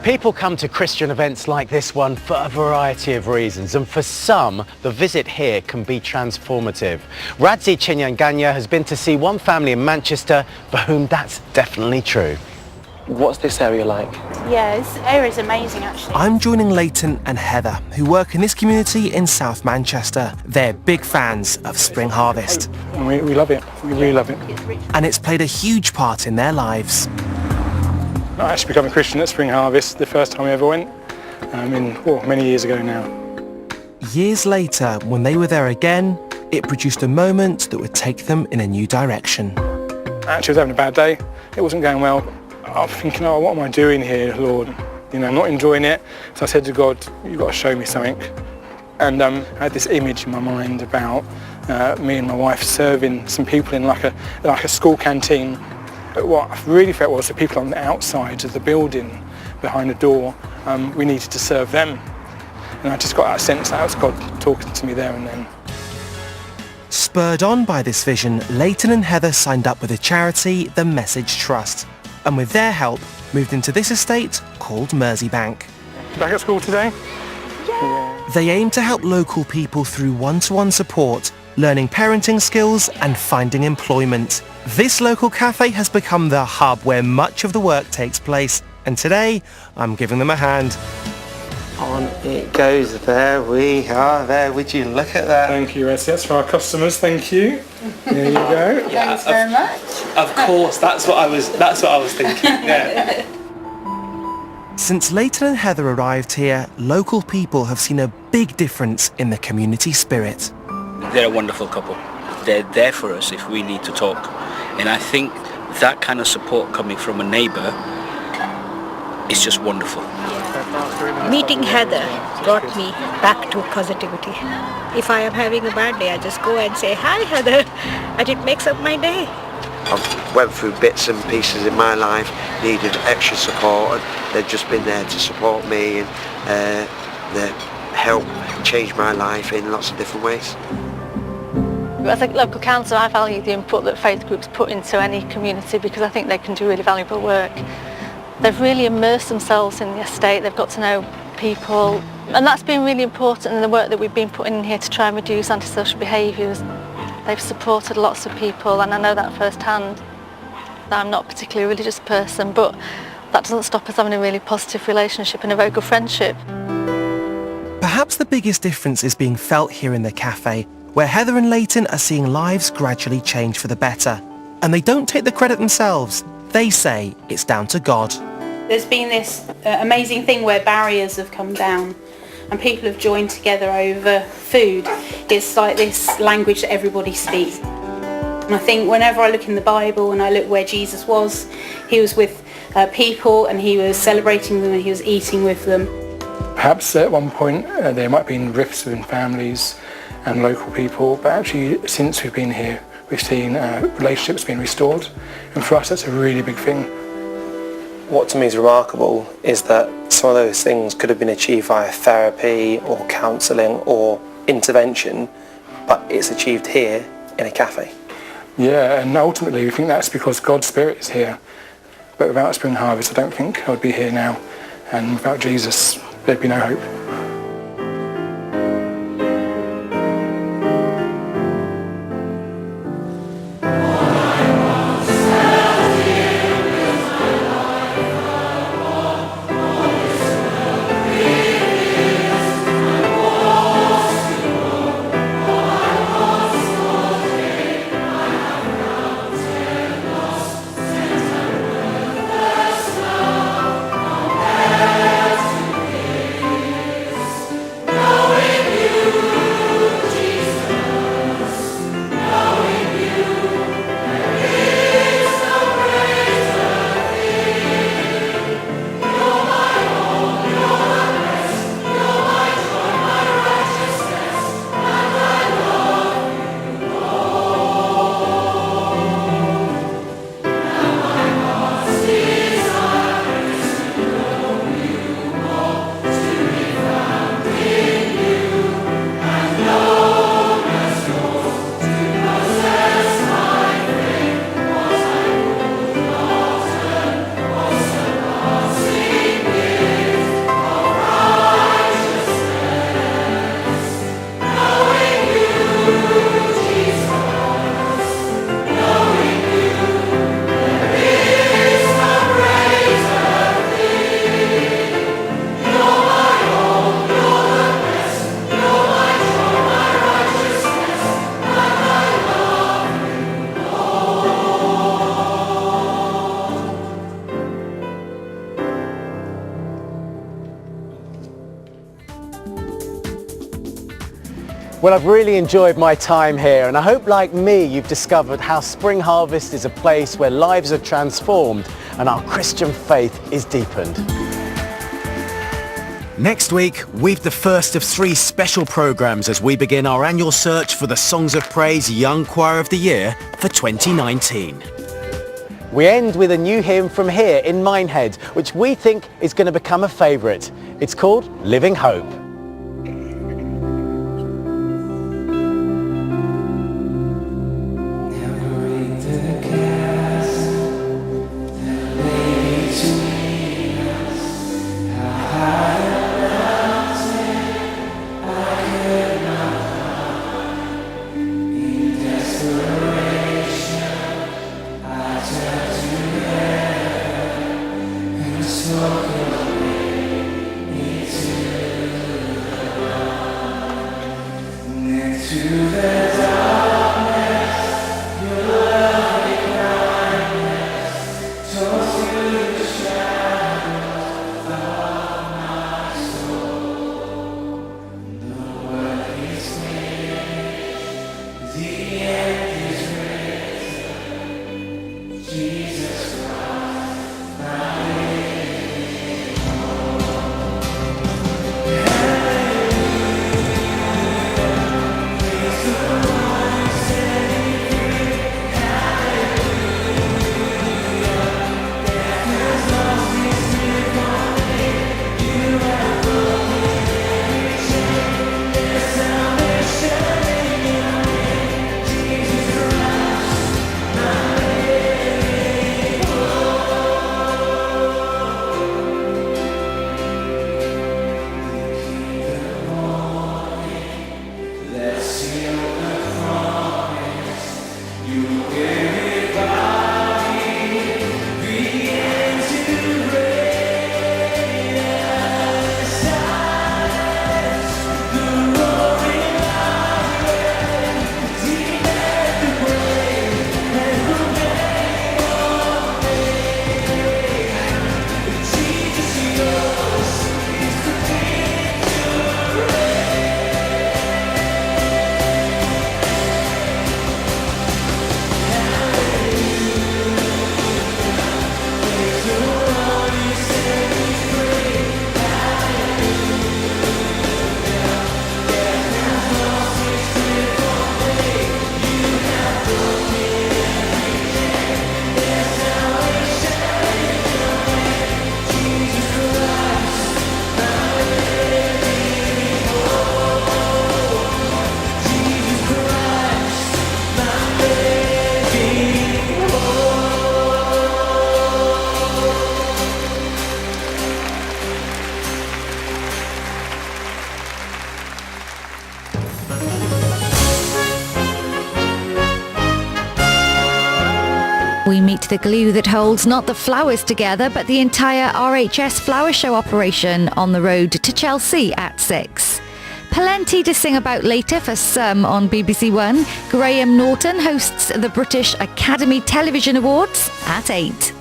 People come to Christian events like this one for a variety of reasons, and for some, the visit here can be transformative. Radzi Chinyanganya has been to see one family in Manchester for whom that's definitely true. What's this area like? Yeah, this area is amazing actually. I'm joining Leighton and Heather, who work in this community in South Manchester. They're big fans of Spring Harvest. We love it, we really love it. And it's played a huge part in their lives. I actually became a Christian at Spring Harvest the first time I ever went, many years ago now. Years later, when they were there again, it produced a moment that would take them in a new direction. Actually, I was having a bad day. It wasn't going well. I was thinking, oh, what am I doing here, Lord? I'm not enjoying it. So I said to God, you've got to show me something. And I had this image in my mind about me and my wife serving some people in like a school canteen. But what I really felt was the people on the outside of the building, behind the door, we needed to serve them. And I just got that sense that was God talking to me there and then. Spurred on by this vision, Leighton and Heather signed up with a charity, the Message Trust, and with their help, moved into this estate called Merseybank. Back at school today? They aim to help local people through one-to-one support, learning parenting skills and finding employment. This local cafe has become the hub where much of the work takes place, and today I'm giving them a hand. On it goes. There we are. There, would you look at that? Thank you, Essie. That's for our customers. Thank you. There you go. Thanks very much. Of course, that's what I was thinking. Yeah. Since Leighton and Heather arrived here, local people have seen a big difference in the community spirit. They're a wonderful couple. They're there for us if we need to talk. And I think that kind of support coming from a neighbour is just wonderful. Meeting Heather brought me back to positivity. If I am having a bad day, I just go and say, hi Heather, and it makes up my day. I've went through bits and pieces in my life, needed extra support, and they've just been there to support me and they help change my life in lots of different ways. As a local council, I value the input that faith groups put into any community because I think they can do really valuable work. They've really immersed themselves in the estate, they've got to know people, and that's been really important in the work that we've been putting in here to try and reduce antisocial behaviours. They've supported lots of people, and I know that firsthand. That I'm not a particularly religious person, but that doesn't stop us having a really positive relationship and a very good friendship. Perhaps the biggest difference is being felt here in the cafe, where Heather and Leighton are seeing lives gradually change for the better. And they don't take the credit themselves. They say it's down to God. There's been this amazing thing where barriers have come down and people have joined together over food. It's like this language that everybody speaks. And I think whenever I look in the Bible and I look where Jesus was, he was with people and he was celebrating them and he was eating with them. Perhaps at one point there might have been rifts within families and local people, but actually since we've been here we've seen relationships being restored, and for us that's a really big thing. What to me is remarkable is that some of those things could have been achieved via therapy or counselling or intervention, but it's achieved here in a cafe. Yeah, and ultimately we think that's because God's Spirit is here. But without Spring Harvest I don't think I would be here now, and without Jesus there'd be no hope. Well, I've really enjoyed my time here, and I hope, like me, you've discovered how Spring Harvest is a place where lives are transformed and our Christian faith is deepened. Next week, we've the first of 3 special programmes as we begin our annual search for the Songs of Praise Young Choir of the Year for 2019. We end with a new hymn from here in Minehead, which we think is going to become a favourite. It's called Living Hope. We meet the glue that holds not the flowers together, but the entire RHS Flower Show operation on the road to Chelsea at 6. Plenty to sing about later for some on BBC One. Graham Norton hosts the British Academy Television Awards at 8.